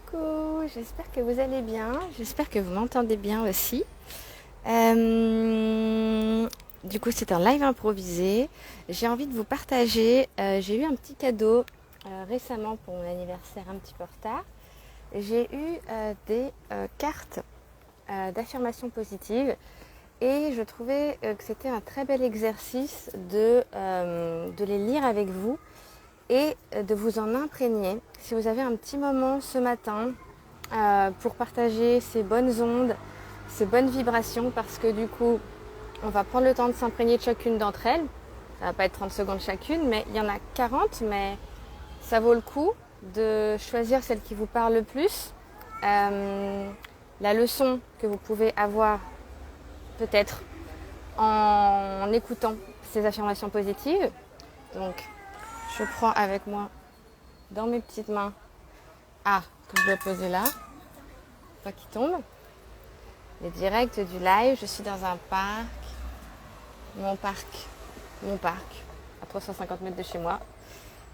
Coucou, j'espère que vous allez bien, j'espère que vous m'entendez bien aussi. Euh, du coup, c'est un live improvisé. J'ai envie de vous partager, j'ai eu un petit cadeau récemment pour mon anniversaire un petit peu en retard. J'ai eu des cartes d'affirmation positive et je trouvais que c'était un très bel exercice de les lire avec vous et de vous en imprégner. Si vous avez un petit moment ce matin pour partager ces bonnes ondes, ces bonnes vibrations, parce que du coup, on va prendre le temps de s'imprégner de chacune d'entre elles. Ça va pas être 30 secondes chacune, mais il y en a 40, mais ça vaut le coup de choisir celle qui vous parle le plus. La leçon que vous pouvez avoir peut-être en écoutant ces affirmations positives. Donc, je prends avec moi dans mes petites mains. Ah, que je dois poser là, pas qu'il tombe. Les directs du live, je suis dans un parc, mon parc, mon parc, à 350 mètres de chez moi.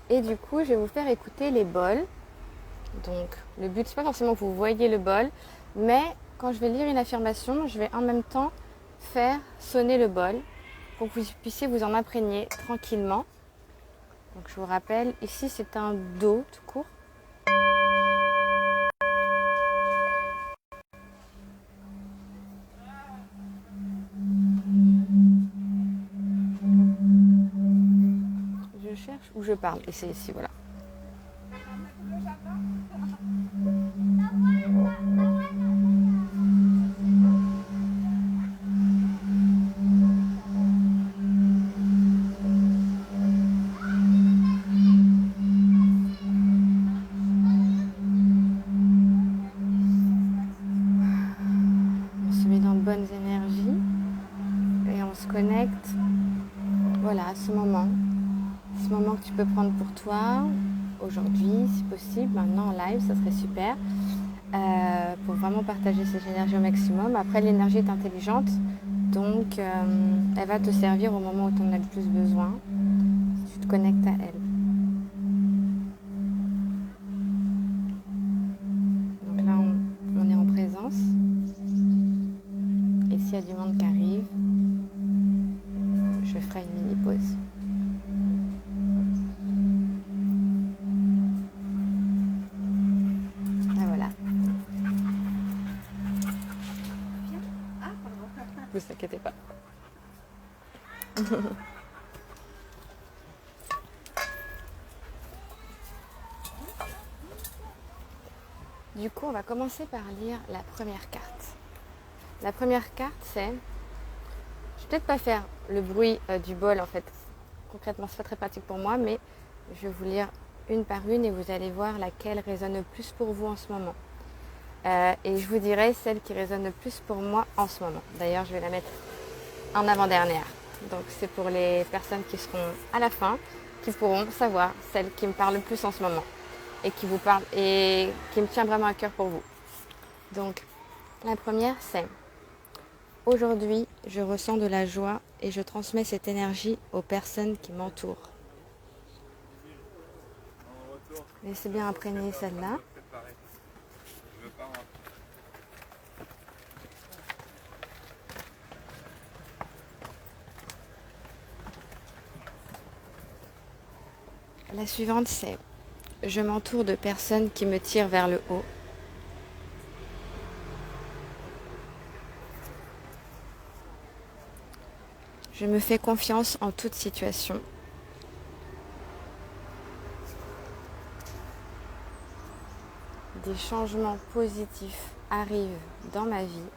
Et du coup, je vais vous faire écouter les bols. Donc, le but, c'est pas forcément que vous voyez le bol, mais quand je vais lire une affirmation, je vais en même temps faire sonner le bol pour que vous puissiez vous en imprégner tranquillement. Donc, je vous rappelle, ici, c'est un do tout court. Je cherche où je parle, et c'est ici, voilà. On se met dans de bonnes énergies et on se connecte, voilà, à ce moment que tu peux prendre pour toi, aujourd'hui, si possible, maintenant en live, ça serait super, pour vraiment partager cette énergie au maximum. Après, l'énergie est intelligente, donc elle va te servir au moment où tu en as le plus besoin, si tu te connectes à elle. Donc là, on est en présence, et s'il y a du monde qui arrive, je ferai une mini pause. Ah, voilà. Ne vous inquiétez pas. Du coup, on va commencer par lire la première carte. La première carte, c'est... Je vais peut-être pas faire le bruit du bol, en fait. Concrètement, c'est pas très pratique pour moi, mais je vais vous lire une par une et vous allez voir laquelle résonne le plus pour vous en ce moment. Et je vous dirai celle qui résonne le plus pour moi en ce moment. D'ailleurs, je vais la mettre en avant-dernière. Donc, c'est pour les personnes qui seront à la fin, qui pourront savoir celle qui me parle le plus en ce moment et qui vous parle et qui me tient vraiment à cœur pour vous. Donc, la première, c'est: aujourd'hui, je ressens de la joie et je transmets cette énergie aux personnes qui m'entourent. Laissez bien imprégner celle-là. La suivante, c'est: je m'entoure de personnes qui me tirent vers le haut. Je me fais confiance en toute situation. Des changements positifs arrivent dans ma vie.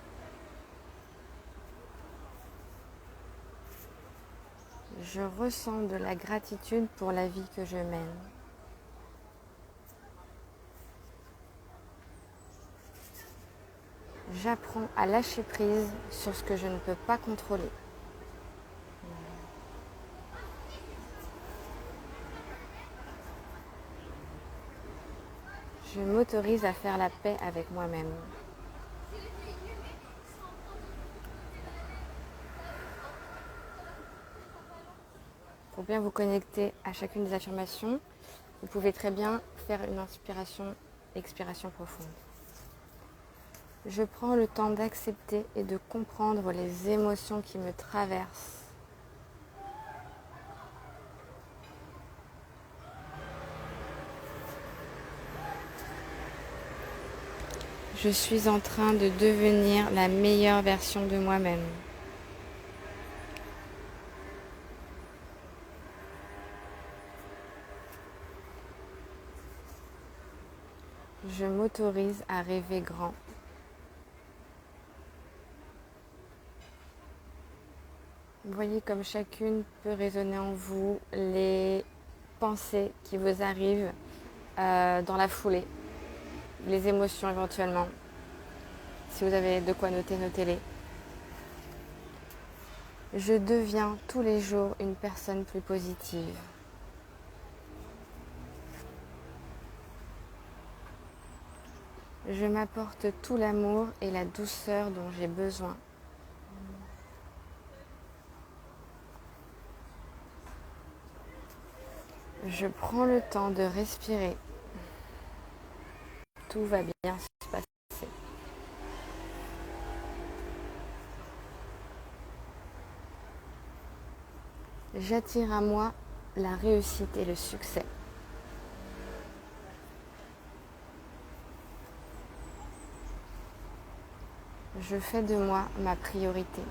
Je ressens de la gratitude pour la vie que je mène. J'apprends à lâcher prise sur ce que je ne peux pas contrôler. Je m'autorise à faire la paix avec moi-même. Pour bien vous connecter à chacune des affirmations, vous pouvez très bien faire une inspiration Expiration profonde. Je prends le temps d'accepter et de comprendre les émotions qui me traversent. Je suis en train de devenir la meilleure version de moi-même. Je m'autorise à rêver grand. Vous voyez comme chacune peut résonner en vous les pensées qui vous arrivent dans la foulée, les émotions éventuellement. Si vous avez de quoi noter, notez-les. Je deviens tous les jours une personne plus positive. Je m'apporte tout l'amour et la douceur dont j'ai besoin. Je prends le temps de respirer. Tout va bien se passer. J'attire à moi la réussite et le succès. Je fais de moi ma priorité.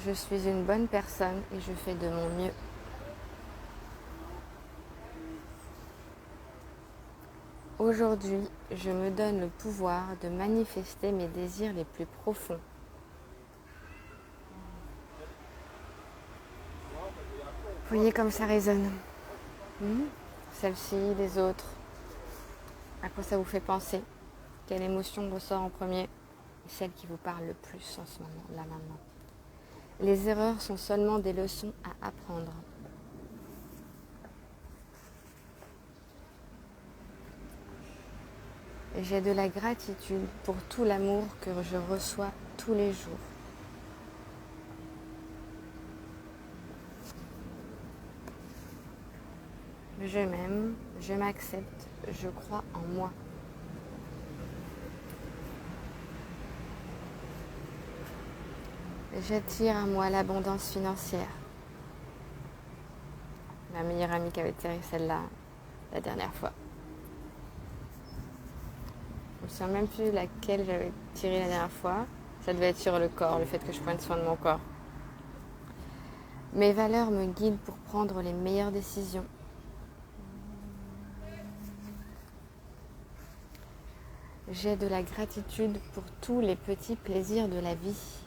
Je suis une bonne personne et je fais de mon mieux. Aujourd'hui, je me donne le pouvoir de manifester mes désirs les plus profonds. Vous voyez comme ça résonne. Celle-ci, les autres. À quoi ça vous fait penser? Quelle émotion ressort en premier? Celle qui vous parle le plus en ce moment, là maintenant. Les erreurs sont seulement des leçons à apprendre. J'ai de la gratitude pour tout l'amour que je reçois tous les jours. Je m'aime, je m'accepte, je crois en moi. J'attire à moi l'abondance financière. Ma meilleure amie qui avait tiré celle-là la dernière fois. Je ne me souviens même plus laquelle j'avais tiré la dernière fois. Ça devait être sur le corps, le fait que je prenne soin de mon corps. Mes valeurs me guident pour prendre les meilleures décisions. J'ai de la gratitude pour tous les petits plaisirs de la vie.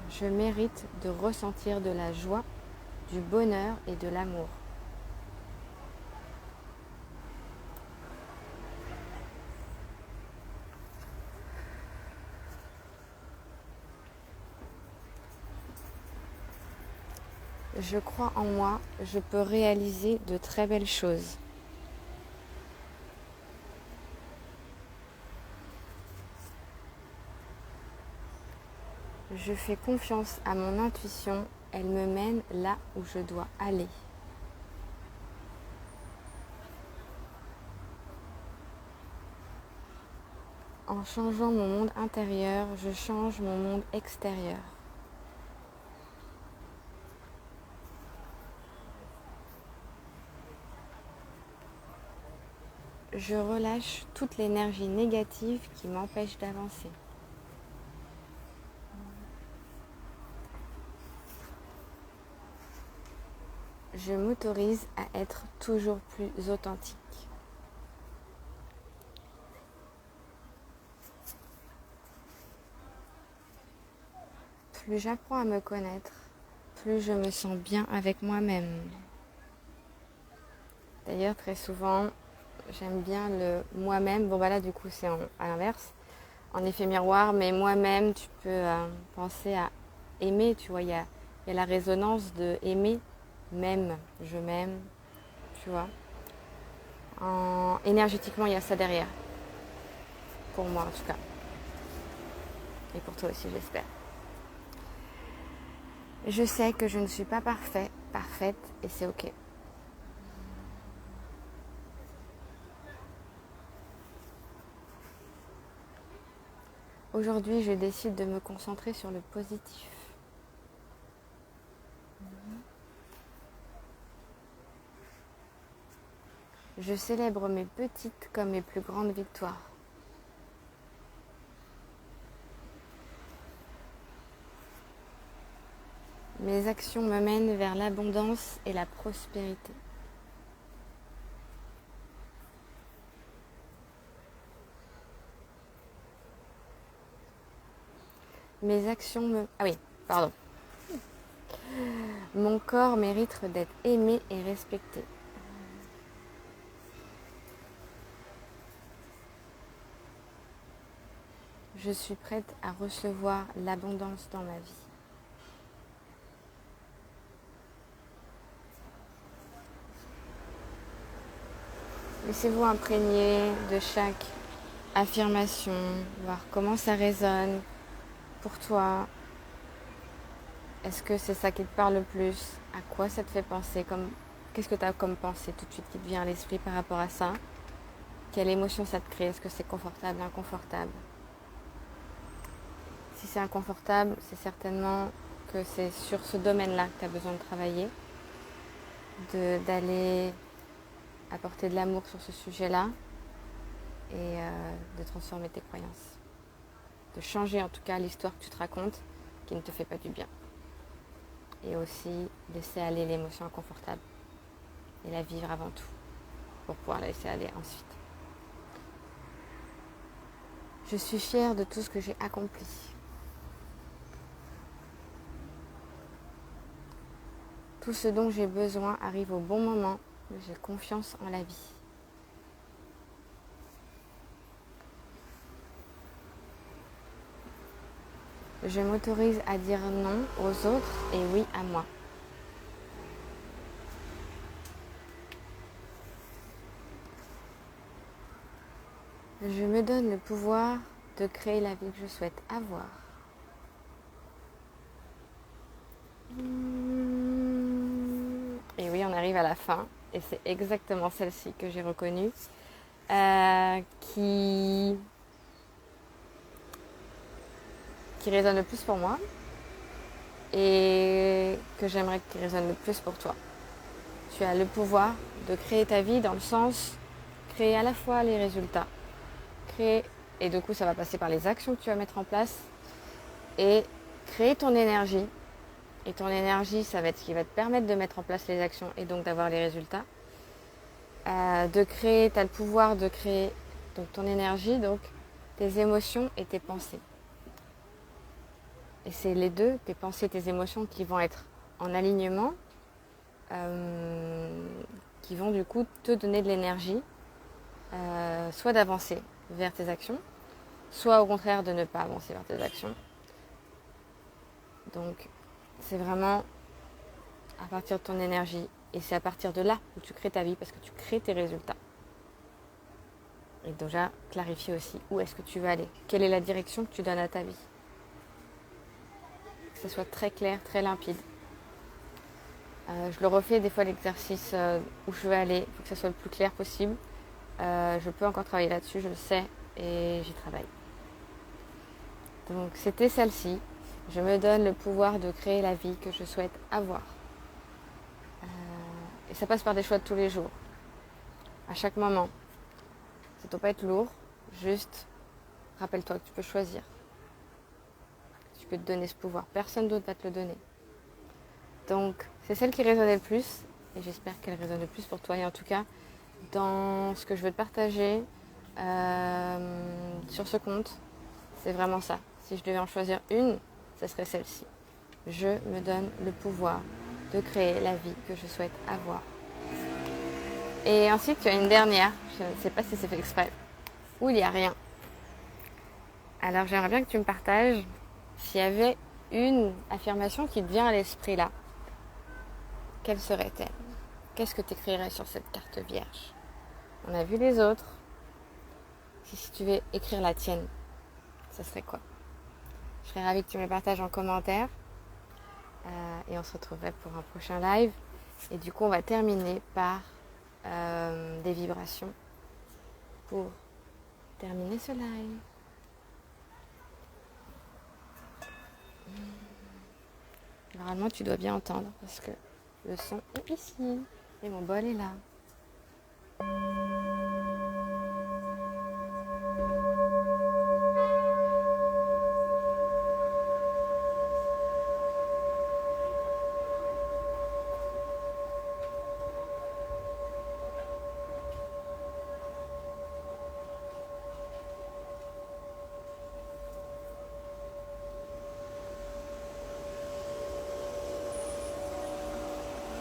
Je mérite de ressentir de la joie, du bonheur et de l'amour. Je crois en moi, je peux réaliser de très belles choses. Je fais confiance à mon intuition, elle me mène là où je dois aller. En changeant mon monde intérieur, je change mon monde extérieur. Je relâche toute l'énergie négative qui m'empêche d'avancer. Je m'autorise à être toujours plus authentique. Plus j'apprends à me connaître, plus je me sens bien avec moi-même. D'ailleurs, très souvent, j'aime bien le moi-même. Bon, bah là, du coup, c'est à l'inverse, en effet miroir. Mais moi-même, tu peux penser à aimer. Tu vois, il y a la résonance de aimer, même, je m'aime, tu vois. Énergétiquement, il y a ça derrière. Pour moi, en tout cas. Et pour toi aussi, j'espère. Je sais que je ne suis pas parfaite, et c'est ok. Aujourd'hui, je décide de me concentrer sur le positif. Je célèbre mes petites comme mes plus grandes victoires. Mes actions me mènent vers l'abondance et la prospérité. Mes actions me... Ah oui, pardon. Mon corps mérite d'être aimé et respecté. Je suis prête à recevoir l'abondance dans ma vie. Laissez-vous imprégner de chaque affirmation, voir comment ça résonne pour toi. Est-ce que c'est ça qui te parle le plus? À quoi ça te fait penser? Qu'est-ce que tu as comme pensée tout de suite qui te vient à l'esprit par rapport à ça? Quelle émotion ça te crée? Est-ce que c'est confortable, inconfortable? Si c'est inconfortable, c'est certainement que c'est sur ce domaine-là que tu as besoin de travailler, d'aller apporter de l'amour sur ce sujet-là et de transformer tes croyances. De changer en tout cas l'histoire que tu te racontes qui ne te fait pas du bien. Et aussi laisser aller l'émotion inconfortable et la vivre avant tout pour pouvoir la laisser aller ensuite. Je suis fière de tout ce que j'ai accompli. Tout ce dont j'ai besoin arrive au bon moment. J'ai confiance en la vie. Je m'autorise à dire non aux autres et oui à moi. Je me donne le pouvoir de créer la vie que je souhaite avoir. Et oui, on arrive à la fin. Et c'est exactement celle-ci que j'ai reconnue. Qui résonne le plus pour moi. Et que j'aimerais qu'il résonne le plus pour toi. Tu as le pouvoir de créer ta vie dans le sens créer à la fois les résultats. Et du coup, ça va passer par les actions que tu vas mettre en place. Et créer ton énergie. Et ton énergie, ça va être ce qui va te permettre de mettre en place les actions et donc d'avoir les résultats. Tu as le pouvoir de créer donc, ton énergie, donc tes émotions et tes pensées. Et c'est les deux, tes pensées et tes émotions, qui vont être en alignement, qui vont du coup te donner de l'énergie, soit d'avancer vers tes actions, soit au contraire de ne pas avancer vers tes actions. Donc c'est vraiment à partir de ton énergie et c'est à partir de là où tu crées ta vie parce que tu crées tes résultats. Et déjà clarifier aussi où est-ce que tu veux aller, quelle est la direction que tu donnes à ta vie. Que ce soit très clair, très limpide. Je le refais des fois l'exercice où je veux aller, il faut que ce soit le plus clair possible. Je peux encore travailler là-dessus, je le sais et j'y travaille. Donc c'était celle-ci. Je me donne le pouvoir de créer la vie que je souhaite avoir. Et ça passe par des choix de tous les jours. À chaque moment. Ça ne doit pas être lourd. Juste, rappelle-toi que tu peux choisir. Tu peux te donner ce pouvoir. Personne d'autre va te le donner. Donc, c'est celle qui résonnait le plus. Et j'espère qu'elle résonne le plus pour toi. Et en tout cas, dans ce que je veux te partager sur ce compte, c'est vraiment ça. Si je devais en choisir une, ce serait celle-ci. Je me donne le pouvoir de créer la vie que je souhaite avoir. Et ensuite, tu as une dernière, je ne sais pas si c'est fait exprès, où il n'y a rien. Alors j'aimerais bien que tu me partages s'il y avait une affirmation qui te vient à l'esprit là. Quelle serait-elle? Qu'est-ce que tu écrirais sur cette carte vierge? On a vu les autres. Si tu veux écrire la tienne, ça serait quoi? Je serais ravie que tu me le partages en commentaire. Et on se retrouverait pour un prochain live. Et du coup, on va terminer par des vibrations pour terminer ce live. Normalement, tu dois bien entendre parce que le son est ici et mon bol est là.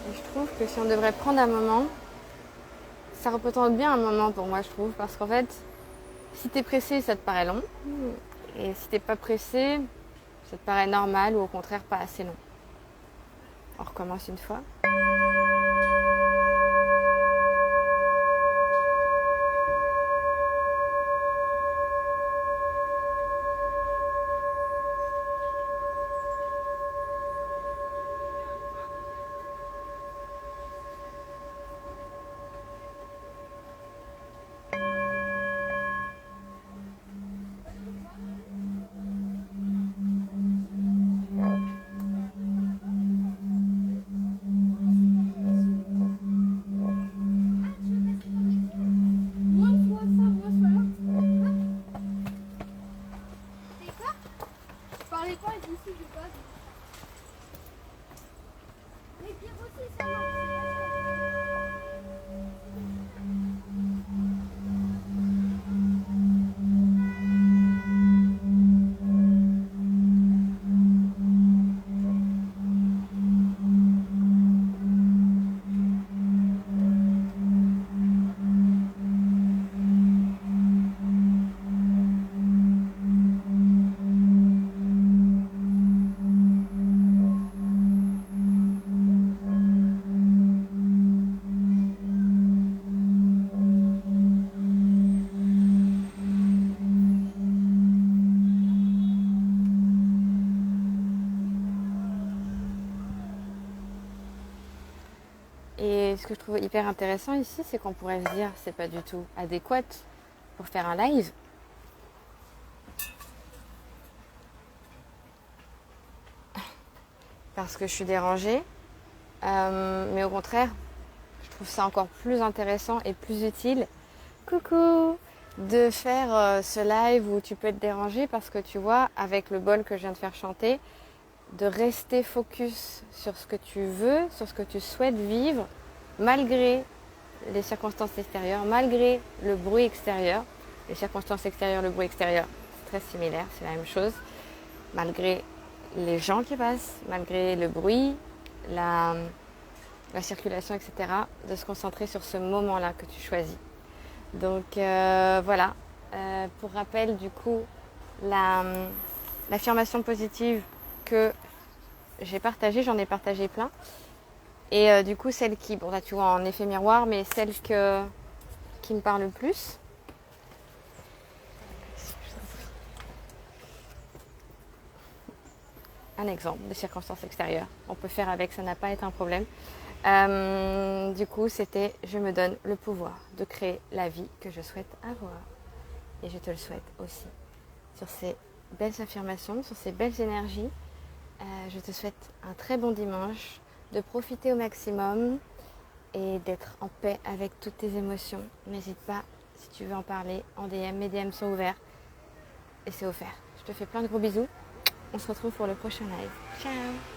Et je trouve que si on devrait prendre un moment, ça représente bien un moment pour moi, je trouve, parce qu'en fait, si t'es pressé, ça te paraît long, et si t'es pas pressé, ça te paraît normal ou au contraire pas assez long. On recommence une fois. Et ce que je trouve hyper intéressant ici, c'est qu'on pourrait se dire c'est pas du tout adéquat pour faire un live. Parce que je suis dérangée. Mais au contraire, je trouve ça encore plus intéressant et plus utile. Coucou! De faire ce live où tu peux être dérangé parce que tu vois, avec le bol que je viens de faire chanter, de rester focus sur ce que tu veux, sur ce que tu souhaites vivre, malgré les circonstances extérieures, malgré le bruit extérieur. Les circonstances extérieures, le bruit extérieur, c'est très similaire, c'est la même chose. Malgré les gens qui passent, malgré le bruit, la circulation, etc. De se concentrer sur ce moment-là que tu choisis. Donc voilà. Pour rappel, du coup, l'affirmation positive que j'ai partagée, j'en ai partagé plein. Et du coup, celle qui, bon là tu vois en effet miroir, mais celle qui me parle le plus. Un exemple de circonstances extérieures. On peut faire avec, ça n'a pas été un problème. Du coup, c'était je me donne le pouvoir de créer la vie que je souhaite avoir. Et je te le souhaite aussi. Sur ces belles affirmations, sur ces belles énergies, je te souhaite un très bon dimanche, de profiter au maximum et d'être en paix avec toutes tes émotions. N'hésite pas, si tu veux en parler, en DM. Mes DM sont ouverts et c'est offert. Je te fais plein de gros bisous. On se retrouve pour le prochain live. Ciao!